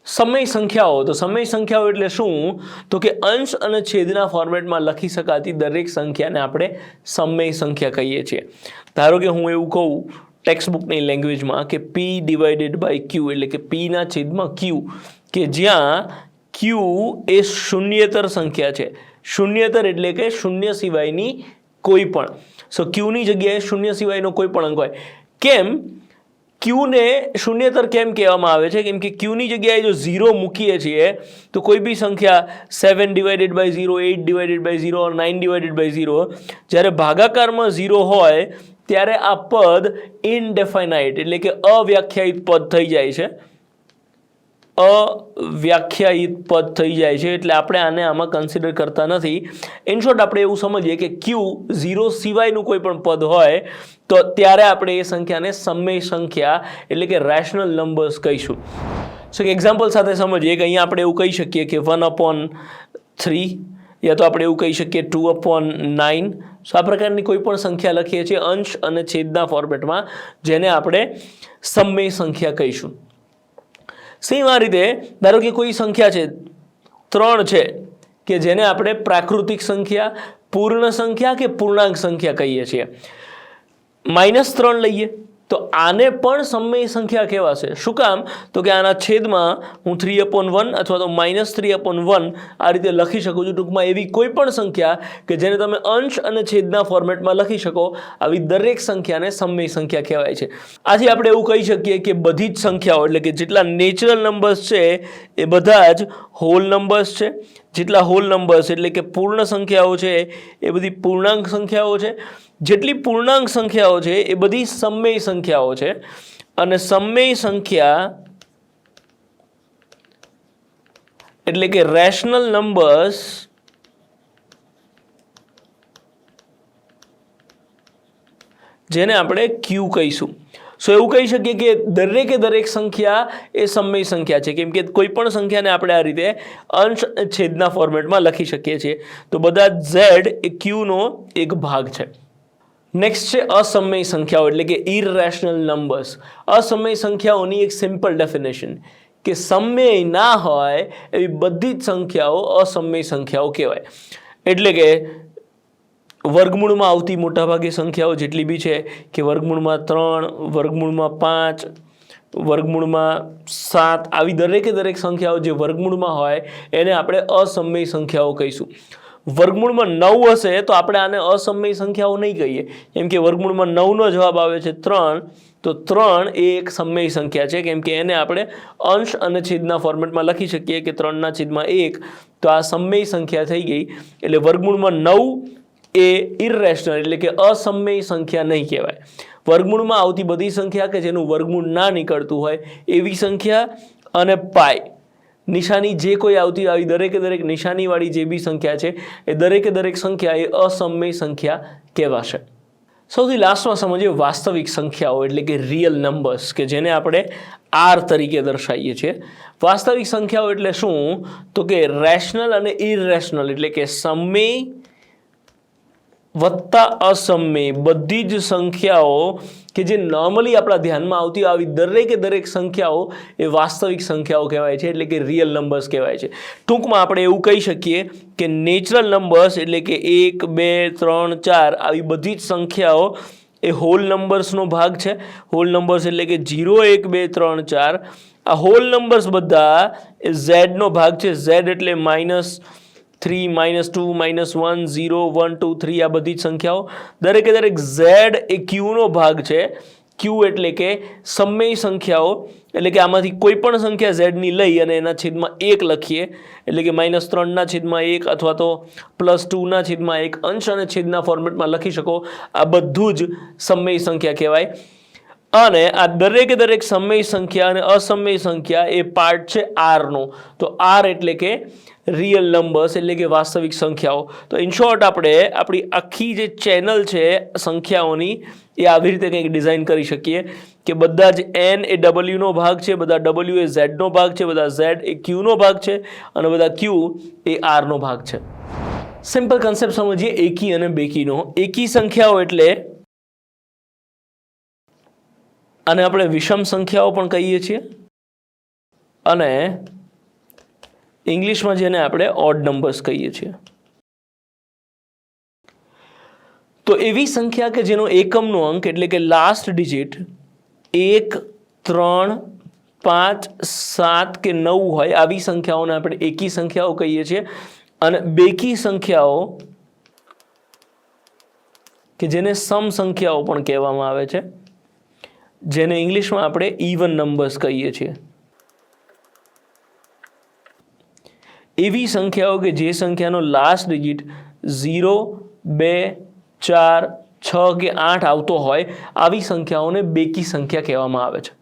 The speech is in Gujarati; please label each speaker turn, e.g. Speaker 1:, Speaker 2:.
Speaker 1: સમય સંખ્યાઓ, તો સમય સંખ્યાઓ એટલે શું? તો કે અંશ અને છેદના ફોર્મેટમાં લખી શકાતી દરેક સંખ્યાને આપણે સમય સંખ્યા કહીએ છીએ. ધારો કે હું એવું કહું ટેક્સ્ટબુકની લેંગ્વેજમાં કે પી ડિવાઇડેડ બાય ક્યુ, એટલે કે પીના છેદમાં ક્યુ, કે જ્યાં ક્યુ એ શૂન્યેતર સંખ્યા છે. શૂન્યેતર એટલે કે શૂન્ય સિવાયની કોઈ પણ. સો ક્યુની જગ્યાએ શૂન્ય સિવાયનો કોઈ પણ અંક હોય. કેમ ક્યુને શૂન્યેતર કેમ કહેવામાં આવે છે? કેમ કે ક્યુની જગ્યાએ જો 0 મૂકીએ છીએ તો કોઈ બી સંખ્યા 7 divided by 0, 8 divided by 0, 9 divided by 0, જ્યારે ભાગાકારમાં 0 હોય ત્યારે આ પદ ઇનડેફાઇનાઇટ એટલે કે અવ્યાખ્યાયિત પદ થઈ જાય છે. અવ્યાખ્યાયિત પદ થઈ જાય છે, એટલે આપણે આને આમાં કન્સિડર કરતા નથી. ઇન શોર્ટ આપણે એવું સમજીએ કે ક્યુ 0 સિવાયનું કોઈ પણ પદ હોય તો ત્યારે આપણે એ સંખ્યાને સમય સંખ્યા એટલે કે રેશનલ નંબર્સ કહીશું. સો એક્ઝામ્પલ સાથે સમજીએ કે અહીંયા આપણે એવું કહી શકીએ કે 1/3, યા તો આપણે એવું કહી શકીએ 2/9. સો આ પ્રકારની કોઈ પણ સંખ્યા લખીએ છીએ અંશ અને છેદના ફોર્મેટમાં, જેને આપણે સમય સંખ્યા કહીશું. સેમ આ રીતે ધારો કે કોઈ સંખ્યા છે 3 છે, કે જેને આપણે પ્રાકૃતિક સંખ્યા, પૂર્ણ સંખ્યા કે પૂર્ણાંક સંખ્યા કહીએ છીએ. -3 લઈએ તો આને પણ સમય સંખ્યા કહેવાશે. શું કામ? તો કે આના છેદમાં હું 3/1 અથવા તો -3/1 આ રીતે લખી શકું છું. ટૂંકમાં એવી કોઈ પણ સંખ્યા કે જેને તમે અંશ અને છેદના ફોર્મેટમાં લખી શકો, આવી દરેક સંખ્યાને સમય સંખ્યા કહેવાય છે. આથી આપણે એવું કહી શકીએ કે બધી જ સંખ્યાઓ એટલે કે જેટલા નેચરલ નંબર્સ છે એ બધા જ હોલ નંબર્સ છે. જેટલા હોલ નંબર્સ એટલે કે પૂર્ણ સંખ્યાઓ છે એ બધી પૂર્ણાંક સંખ્યાઓ છે. જેટલી પૂર્ણાંક સંખ્યાઓ છે એ બધી સમય સંખ્યાઓ છે. અને સમય સંખ્યા એટલે કે રેશનલ નંબર્સ જેને આપણે ક્યુ કહીશું. સો એવું કહી શકીએ કે દરેકે દરેક સંખ્યા એ સમય સંખ્યા છે, કેમ કે કોઈ પણ સંખ્યાને આપણે આ રીતે અંશ છેદના ફોર્મેટમાં લખી શકીએ છીએ. તો બધા ઝેડ એ ક્યુનો એક ભાગ છે. નેક્સ્ટ છે અસમય સંખ્યાઓ એટલે કે ઇરરેશનલ નંબર્સ. અસમય સંખ્યાઓની એક સિમ્પલ ડેફિનેશન કે સમય ના હોય એવી બધી જ સંખ્યાઓ અસમય સંખ્યાઓ કહેવાય. એટલે કે વર્ગમૂળમાં આવતી મોટાભાગે સંખ્યાઓ જેટલી બી છે કે વર્ગમૂળમાં 3, વર્ગમૂળમાં 5, વર્ગમૂળમાં 7, આવી દરેકે દરેક સંખ્યાઓ જે વર્ગમૂળમાં હોય એને આપણે અસમય સંખ્યાઓ કહીશું. વર્ગમૂળમાં 9 હશે તો આપણે આને અસમય સંખ્યાઓ નહીં કહીએ, કેમ કે વર્ગમૂળમાં 9નો જવાબ આવે છે 3, તો 3 એ એક સમય સંખ્યા છે, કેમ કે એને આપણે અંશ અને છેદના ફોર્મેટમાં લખી શકીએ કે 3/1, તો આ સમય સંખ્યા થઈ ગઈ. એટલે વર્ગમૂળમાં 9 એ ઇરરેશનલ એટલે કે અસમય સંખ્યા નહીં કહેવાય. વર્ગમૂળમાં આવતી બધી સંખ્યા કે જેનું વર્ગમૂળ ના નીકળતું હોય એવી સંખ્યા, અને પાઈ નિશાની જે કોઈ આવતી આવી દરેકે દરેક નિશાનીવાળી જે બી સંખ્યા છે એ દરેકે દરેક સંખ્યા એ અસમય સંખ્યા કહેવાશે. સૌથી લાસ્ટમાં સમજીએ વાસ્તવિક સંખ્યાઓ એટલે કે રિયલ નંબર્સ, કે જેને આપણે આર તરીકે દર્શાવીએ છીએ. વાસ્તવિક સંખ્યાઓ એટલે શું? તો કે રેશનલ અને ઇરરેશનલ એટલે કે સમય વત્તા અસમય બધી જ સંખ્યાઓ કે જે નોર્મલી આપણા ધ્યાનમાં આવતી આવી દરેકે દરેક સંખ્યાઓ એ વાસ્તવિક સંખ્યાઓ કહેવાય છે, એટલે કે રિયલ નંબર્સ કહેવાય છે. ટૂંકમાં આપણે એવું કહી શકીએ કે નેચરલ નંબર્સ એટલે કે 1, 2, 3, 4 આવી બધી જ સંખ્યાઓ એ હોલ નંબર્સનો ભાગ છે. હોલ નંબર્સ એટલે કે 0, 1, 2, 3, 4 આ હોલ નંબર્સ બધા એ ઝેડનો ભાગ છે. ઝેડ એટલે -3, -2, -1, 0, 1, 2, 3 આ બધી જ સંખ્યાઓ. દરેકે દરેક ઝેડ એ ક્યુનો ભાગ છે. ક્યુ એટલે કે સમય સંખ્યાઓ, એટલે કે આમાંથી કોઈ પણ સંખ્યા ઝેડની લઈ અને એના છેદમાં 1 લખીએ, એટલે કે -3/1 અથવા તો +2/1 અંશ અને છેદના ફોર્મેટમાં લખી શકો. આ બધું જ સમય સંખ્યા કહેવાય. અને આ દરેકે દરેક સમય સંખ્યા અને અસમય સંખ્યા એ પાર્ટ છે આરનો. તો આર એટલે કે રિયલ નંબર્સ એટલે કે વાસ્તવિક સંખ્યાઓ. તો ઇન શોર્ટ આપણે આપણી આખી જે ચેનલ છે સંખ્યાઓની એ આવી રીતે કંઈક ડિઝાઇન કરી શકીએ કે બધા જ એન એ ડબલ્યુનો ભાગ છે, બધા ડબલ્યુ એ ઝેડનો ભાગ છે, બધા ઝેડ એ ક્યુનો ભાગ છે, અને બધા ક્યુ એ આરનો ભાગ છે. સિમ્પલ કન્સેપ્ટ સમજીએ એકી અને બેકીનો. એકી સંખ્યાઓ એટલે આને આપણે વિષમ સંખ્યાઓ પણ કહીએ છીએ. અને ઇંગ્લિશમાં જેને આપણે ઓડ નંબર્સ કહીએ છીએ. તો એવી સંખ્યા કે જેનો એકમનો અંક એટલે કે લાસ્ટ ડિજિટ 1, 3, 5, 7 કે 9 હોય આવી સંખ્યાઓને આપણે એકી સંખ્યાઓ કહીએ છીએ. અને બેકી સંખ્યાઓ કે જેને સમ સંખ્યાઓ પણ કહેવામાં આવે છે, જેને ઇંગ્લિશમાં આપણે ઇવન નંબર્સ કહીએ છીએ. એવી સંખ્યાઓ કે જે સંખ્યાનો લાસ્ટ ડિજિટ 0, 2, 4, 6 કે 8 આવતો હોય આવી સંખ્યાઓને બેકી સંખ્યા કહેવામાં આવે છે.